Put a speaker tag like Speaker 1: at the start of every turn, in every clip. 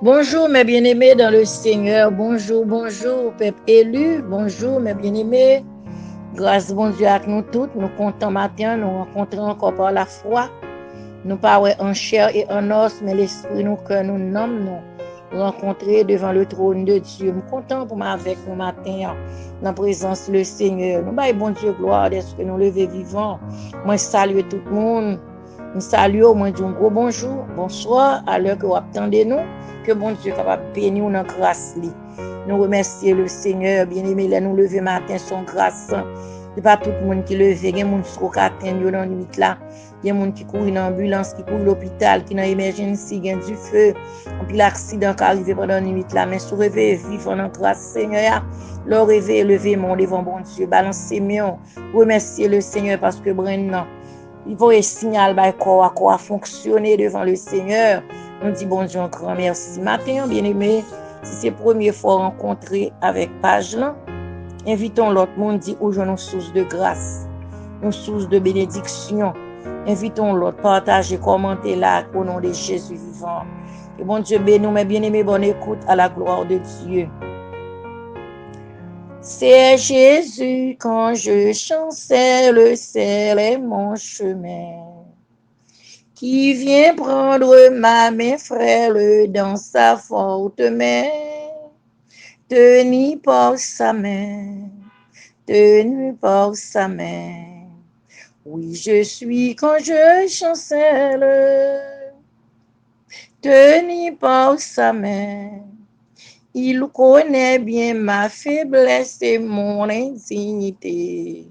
Speaker 1: Bonjour mes bien-aimés dans le Seigneur, bonjour peuple élu, bonjour mes bien-aimés. Grâce bon Dieu à nous toutes, nous comptons matin, nous rencontrons encore par la foi. Nous pas en chair et en os, mais l'esprit nous que nous nommons nous rencontrer devant le trône de Dieu. Nous comptons pour avec nous matin dans la présence du Seigneur. Nous baillons bon Dieu gloire d'être que nous lever vivants. Moi salue tout le monde. Nous saluons, moi dis un gros bonjour, bonsoir à l'heure que vous attendez nous. Que bon Dieu capable bénir nous dans grâce. Nous remercions le Seigneur, bien-aimé, là nous lever matin son grâce. C'est pas tout le monde qui levé, il y a des gens qui sont atteindre dans limite là. Il y a des gens qui courent dans l'ambulance, qui courent l'hôpital, qui dans l'émergence, il y a du feu, puis l'accident qui arrive pendant la limite là. Mais si vous rêvez vivre dans grâce Seigneur, le rêver, lever mon devant bon Dieu, balancer mieux. Remercier le Seigneur parce que maintenant il faut un signal à quoi fonctionner devant le Seigneur. On dit bon Dieu, un grand merci. Matin, bien-aimé, si c'est la première fois rencontré avec page là, invitons l'autre monde, dit aujourd'hui une source de grâce, une source de bénédiction. Invitons l'autre, partagez, commentez là au nom de Jésus vivant. Que bon Dieu bénisse, mes bien-aimés, bonne écoute à la gloire de Dieu. C'est Jésus quand je chancelle, c'est mon chemin, qui vient prendre ma main frêle dans sa forte main, tenu par sa main, tenu par sa main. Oui, je suis quand je chancelle, tenu par sa main. Il connaît bien ma faiblesse et mon indignité.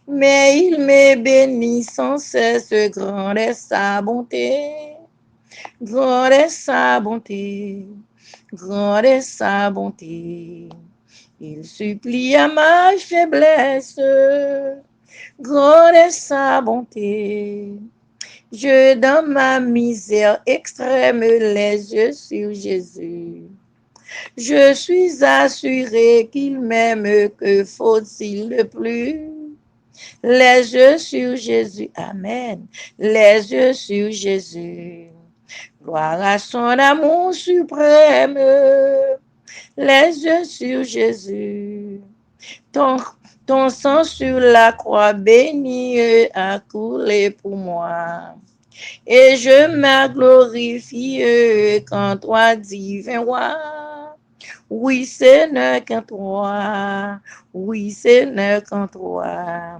Speaker 1: Mais il me bénit sans cesse, grande est sa bonté. Grande est sa bonté. Grande est sa bonté. Il supplie à ma faiblesse. Grande est sa bonté. Je dans ma misère extrême les yeux sur Jésus. Je suis assuré qu'il m'aime, que faut-il de plus? Les yeux sur Jésus, amen. Les yeux sur Jésus. Gloire à son amour suprême. Les yeux sur Jésus. Ton sang sur la croix bénie a coulé pour moi. Et je me glorifie quand toi divin roi. Oui, Seigneur, qu'en toi. Oui, Seigneur, qu'en toi.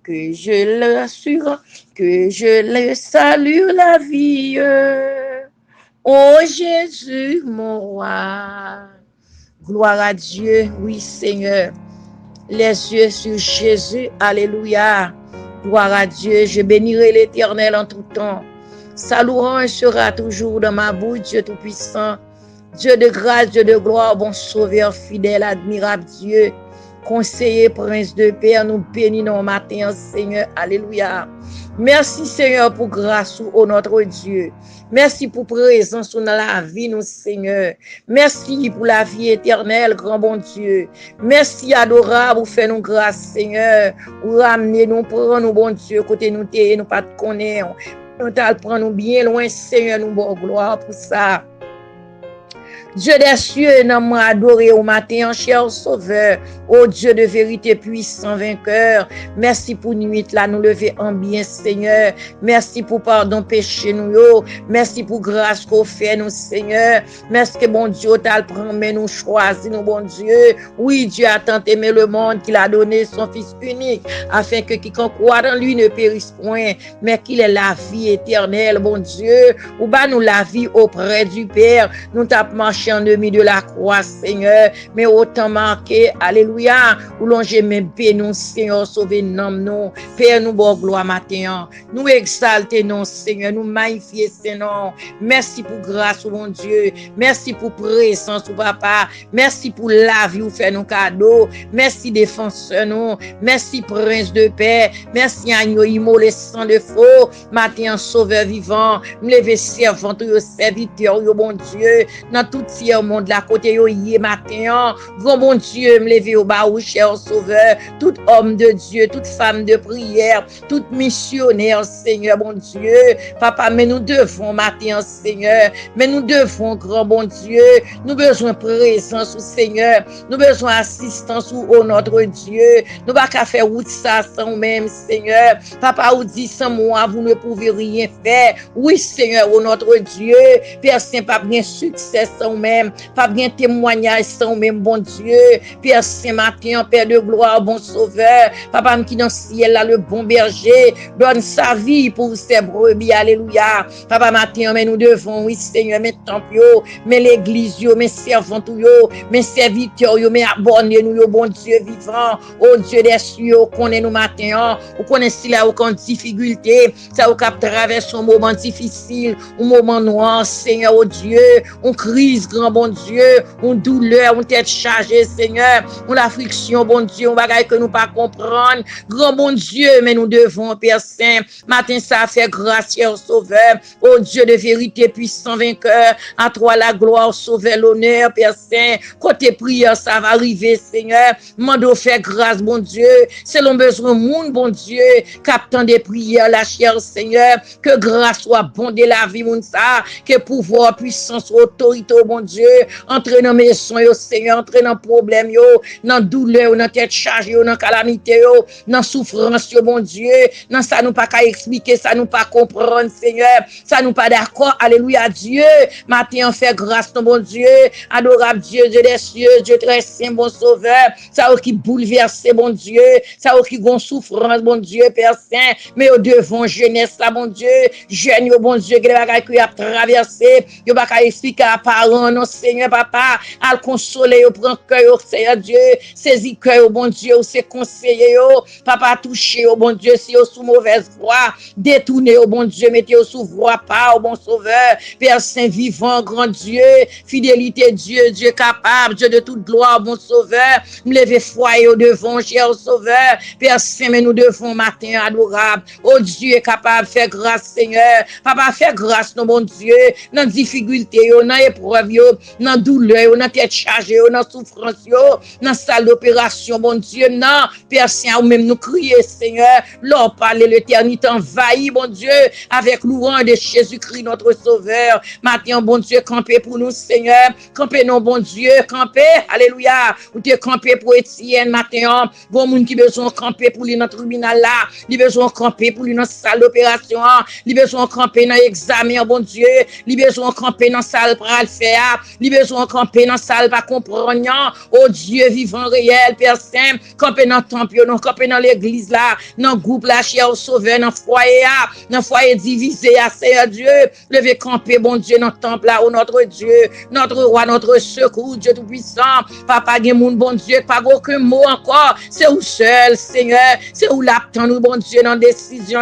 Speaker 1: Que je l'assure, que je le salue la vie. Oh Jésus, mon roi. Gloire à Dieu, oui, Seigneur. Les yeux sur Jésus, alléluia. Gloire à Dieu, je bénirai l'Éternel en tout temps. Sa louange sera toujours dans ma bouche, Dieu Tout-Puissant. Dieu de grâce, Dieu de gloire, bon sauveur, fidèle, admirable Dieu, conseiller, prince de paix, nous bénissons matin, Seigneur, alléluia. Merci Seigneur pour grâce au notre Dieu. Merci pour présence dans la vie, nous Seigneur. Merci pour la vie éternelle, grand bon Dieu. Merci adorable pour faire nous grâce, Seigneur. Pour ramener nous, prendre nous, bon Dieu, côté nous t'es, nous pas te connaître. Nous t'as prendre nous bien loin, Seigneur, nous bon gloire pour ça. Dieu des cieux, nous adoré au matin, cher sauveur, ô Dieu de vérité puissant vainqueur. Merci pour nuit là, nous lever en bien, Seigneur. Merci pour pardon péché nous yo. Merci pour grâce qu'on fait nous, Seigneur. Merci que bon Dieu t'a pris, mais nous choisi nous, bon Dieu. Oui, Dieu a tant aimé le monde qu'il a donné son Fils unique, afin que quiconque croit en lui ne périsse point, mais qu'il ait la vie éternelle, bon Dieu. Ou bah nous la vie auprès du Père. Nous t'avons marché en demi de la croix, Seigneur, mais autant marqué, alléluia, où l'on j'aime bénir, Seigneur, sauver nom, nous, Père, nous, bon gloire matin, nous exalter, non, Seigneur, nous magnifier, Seigneur, merci pour grâce, mon Dieu, merci pour présence, papa, merci pour la vie, ou fait nos cadeaux, merci défenseur, nous, merci prince de paix, merci agneau immolé sang de faux, matin, sauveur vivant, me lever servant, serviteur, bon Dieu, dans toute tiers monde la côté yo hier matin. Grand bon Dieu, me lever au bas ou cher sauveur, tout homme de Dieu, toute femme de prière, tout missionnaire, Seigneur, bon Dieu. Papa, mais nous devons matin, Seigneur, mais nous devons, grand bon Dieu, nous besoin présence au Seigneur, nous besoin assistance au notre Dieu, nous pas qu'à faire route ça sans même, Seigneur. Papa, vous dit sans moi, vous ne pouvez rien faire. Oui, Seigneur, au notre Dieu, Père Saint, pas bien succès sans même, pas bien témoignage sans même, bon Dieu. Père Saint, matin, Père de gloire, bon sauveur, Papa, qui dans le ciel, là, le bon berger, donne sa vie pour ses brebis, alléluia. Papa, matin, mais nous devons, oui, Seigneur, mes temples, mais l'église, mes servants, mes serviteurs, mes abonnés, nous, bon Dieu vivant, oh Dieu des cieux, qu'on est nous matin, ou qu'on est si là, aucune difficulté, ça, ou cap traverse un moment difficile, un moment noir, Seigneur, oh Dieu, on crise, grand bon Dieu, on douleur, on tête chargée, Seigneur, on la friction, bon Dieu, on bagaille que nous pas comprendre, grand bon Dieu, mais nous devons, Père Saint, matin, ça fait grâce, cher Sauveur, oh Dieu de vérité, puissant vainqueur, à toi la gloire, Sauveur, l'honneur, Père Saint, côté prière, ça va arriver, Seigneur, mando fait grâce, bon Dieu, selon besoin, monde, bon Dieu, captant des prières, la chère, Seigneur, que grâce soit bon de la vie, mon ça, que pouvoir, puissance, autorité, bon Dieu, entre dans mes soins, Seigneur, entre dans problème, dans douleur, dans tête chargée, dans calamité, dans souffrance, bon Dieu, dans ça nous pas qu'à expliquer, ça nous pas comprendre, Seigneur, ça nous pas d'accord, alléluia, Dieu, matin, on fait grâce, bon Dieu, adorable Dieu, Dieu des cieux, Dieu très saint, bon sauveur, ça qui bouleverse, bon Dieu, ça qui gon souffrance, bon Dieu, Père Saint, mais au devant jeunesse, là, bon Dieu, jeune, bon Dieu, que les bagages qui a traversé, yo pas qu'à expliquer à parents, non, Seigneur, papa, à le consoler, au prendre cœur, Seigneur Dieu, saisi cœur, bon Dieu, c'est conseiller, papa, touché, bon Dieu, si yo sous mauvaise voie, détourné, bon Dieu, mettez au sous voie pas, au bon sauveur, Père Saint vivant, grand Dieu, fidélité Dieu, Dieu capable, Dieu de toute gloire, bon sauveur, me lever foyer au devant, cher sauveur, Père Saint, mais nous devons matin adorable, oh Dieu est capable de faire grâce, Seigneur, papa, fait grâce, non, bon Dieu, dans difficulté, dans épreuve, dans douleur, dans tête chargée, dans souffrance, dans salle d'opération, bon Dieu, non, Père Saint, ou même nous crier, Seigneur, leur parler, l'éternité envahit, bon Dieu, avec louange de Jésus-Christ, notre Sauveur. Matin, bon Dieu, camper pour nous, Seigneur, camper non, bon Dieu, camper, alléluia, ou te camper pour Étienne, matin, bon monde qui besoin camper pour lui dans le tribunal là, il besoin camper pour lui dans la salle d'opération, il besoin camper dans l'examen, bon Dieu, il besoin camper dans la salle pour le faire, il besoin camper dans la salle pour comprendre, oh Dieu vivant réel, Père Saint, camper dans le temple, non, camper dans l'église là, dans le groupe là, cher sauveur, dans le foyer divisé, Seigneur Dieu, levez camper, bon Dieu, dans le temple là, oh notre Dieu, notre roi, notre secours, Dieu tout-puissant, papa, gen moun, bon Dieu, pas aucun mot encore, c'est où seul, Seigneur, c'est où l'attend nous, bon Dieu, dans décision,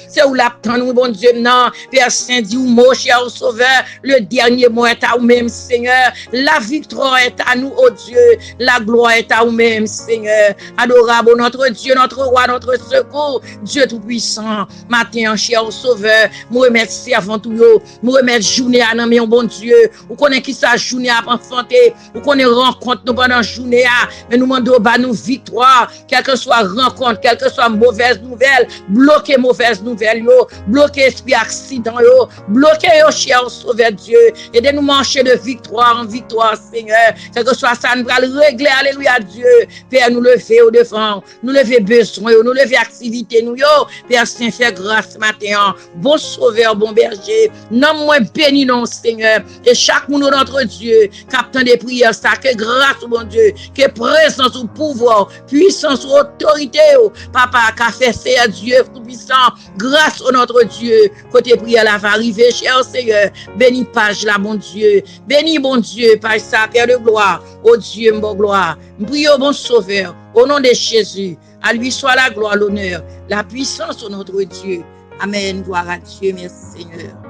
Speaker 1: c'est où l'attend nous, bon Dieu, non, Père Saint, dit ou mot, cher sauveur, le dernier mot est à vous-même, Seigneur, la victoire est à nous, oh Dieu, la gloire est à vous-même, Seigneur, adorable, notre Dieu, notre roi, notre secours, Dieu tout-puissant, matin, cher sauveur, nous remercie avant tout, nous remercie journée à nous, bon Dieu, vous connaissez qui sa journée à enfanter, vous connaissez rencontre nous pendant journée, mais nous demandons bah nous victoire, quelle que soit rencontre, quelle que soit mauvaise nouvelle, bloquer mauvaise nouvelle, bloquer esprit accident, bloquer cher sauveur Dieu, et de nous marcher de victoire en victoire, Seigneur, quel que soit ça, nous allons le régler, alléluia Dieu, Père, nous lever au devant, nous lever besoin, nous lever activité, nous, Père Saint, fait grâce matin, bon sauveur, bon berger, non moins béni, non, Seigneur, et chaque monde d'entre Dieu, captant des prières, ça, que grâce, bon Dieu, que présence ou pouvoir, puissance ou autorité, papa, qu'a fait Seigneur Dieu tout-puissant, grâce au notre Dieu, côté prière là va arriver, cher Seigneur, béni page là, bon Dieu, béni, bon Dieu, page ça, Père de gloire, oh Dieu, mon gloire, prie au bon sauveur, au nom de Jésus, à lui soit la gloire, l'honneur, la puissance au notre Dieu, amen, gloire à Dieu, merci Seigneur.